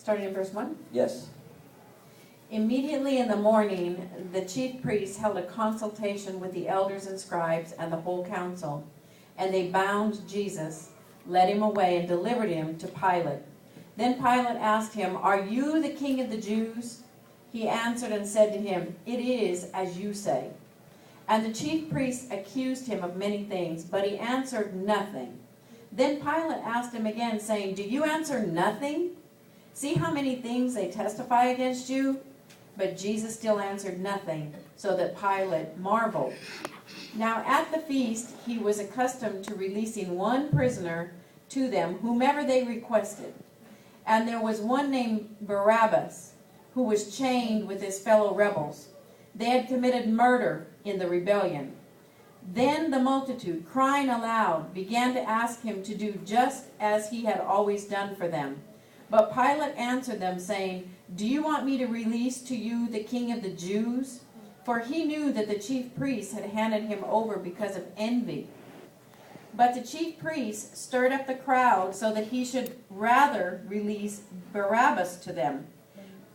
Starting in verse 1? Yes. Immediately in the morning, the chief priests held a consultation with the elders and scribes and the whole council. And they bound Jesus, led him away, and delivered him to Pilate. Then Pilate asked him, "Are you the king of the Jews?" He answered and said to him, "It is as you say." And the chief priests accused him of many things, but he answered nothing. Then Pilate asked him again, saying, "Do you answer nothing? See how many things they testify against you?" But Jesus still answered nothing, so that Pilate marveled. Now at the feast he was accustomed to releasing one prisoner to them, whomever they requested. And there was one named Barabbas, who was chained with his fellow rebels. They had committed murder in the rebellion. Then the multitude, crying aloud, began to ask him to do just as he had always done for them. But Pilate answered them, saying, "Do you want me to release to you the king of the Jews?" For he knew that the chief priests had handed him over because of envy. But the chief priests stirred up the crowd so that he should rather release Barabbas to them.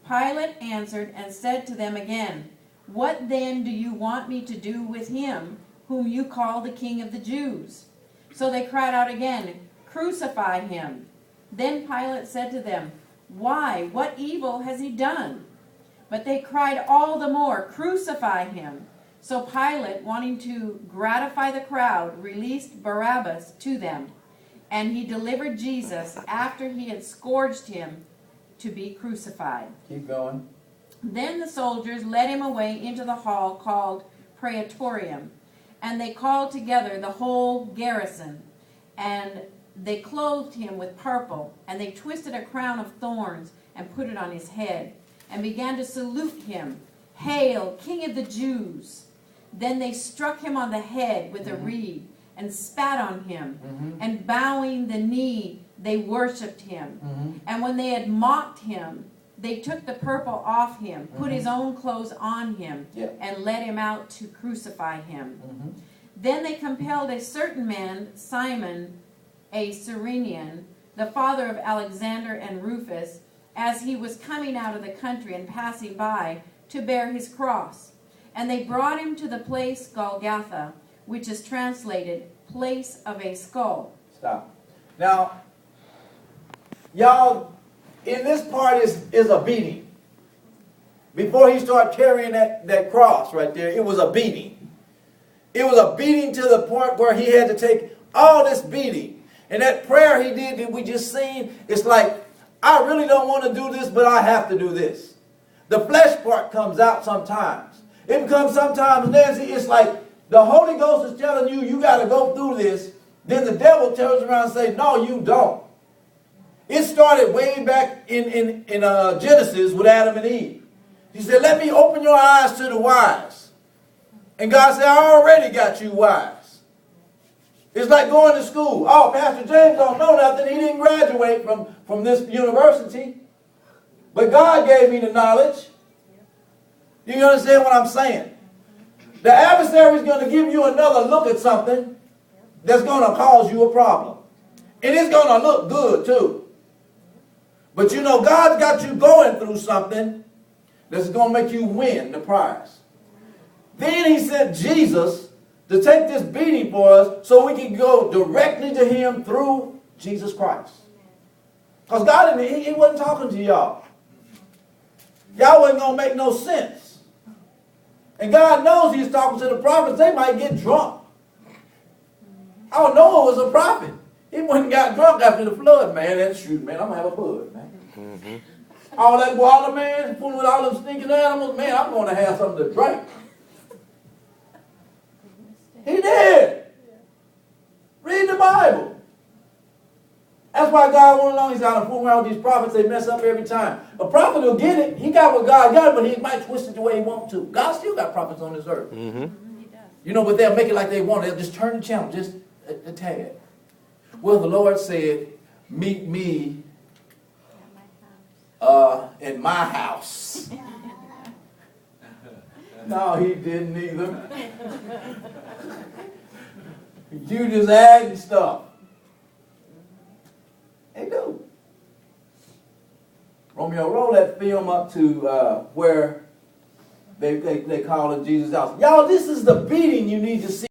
Pilate answered and said to them again, "What then do you want me to do with him whom you call the king of the Jews?" So they cried out again, "Crucify him." Then Pilate said to them, "Why? What evil has he done?" But they cried all the more, "Crucify him." So Pilate, wanting to gratify the crowd, released Barabbas to them. And he delivered Jesus after he had scourged him to be crucified. Keep going. Then the soldiers led him away into the hall called Praetorium. And they called together the whole garrison. And they clothed him with purple. And they twisted a crown of thorns and put it on his head. And began to salute him, "Hail, King of the Jews!" Then they struck him on the head with a reed and spat on him. And bowing the knee, they worshipped him. And when they had mocked him, they took the purple off him, put his own clothes on him, and led him out to crucify him. Then they compelled a certain man, Simon, a Cyrenian, the father of Alexander and Rufus, as he was coming out of the country and passing by, to bear his cross. And they brought him to the place Golgotha, which is translated, place of a skull. Stop. Now, y'all, in this part is a beating. Before he started carrying that cross right there, it was a beating. It was a beating to the point where he had to take all this beating. And that prayer he did that we just seen, it's like, I really don't want to do this, but I have to do this. The flesh part comes out sometimes. It becomes sometimes, and then it's like the Holy Ghost is telling you, you got to go through this. Then the devil turns around and says, no, you don't. It started way back in Genesis with Adam and Eve. He said, let me open your eyes to the wise. And God said, I already got you wise. It's like going to school. Oh, Pastor James don't know nothing. He didn't graduate from this university. But God gave me the knowledge. Do you understand what I'm saying? The adversary is going to give you another look at something that's going to cause you a problem. And it's going to look good too. But you know, God's got you going through something that's going to make you win the prize. Then he sent Jesus to take this beating for us so we can go directly to him through Jesus Christ. Because God, he wasn't talking to y'all. Y'all wasn't going to make no sense. And God knows he's talking to the prophets. They might get drunk. Oh, Noah was a prophet. He went and got drunk after the flood. Man, that's true, man. I'm going to have a bud, man. All that water, man, fooling with all them stinking animals. Man, I'm going to have something to drink. He did. Read the Bible. That's why God went along. He's got to fool around with these prophets. They mess up every time. A prophet will get it. He got what God got, but he might twist it the way he wants to. God still got prophets on this earth. You know, but they'll make it like they want. They'll just turn the channel just a tad. Well, the Lord said, meet me in my house. No, he didn't either. You just adding stuff. They do. Romeo, roll that film up to where they call it Jesus' house. Y'all, this is the beating you need to see.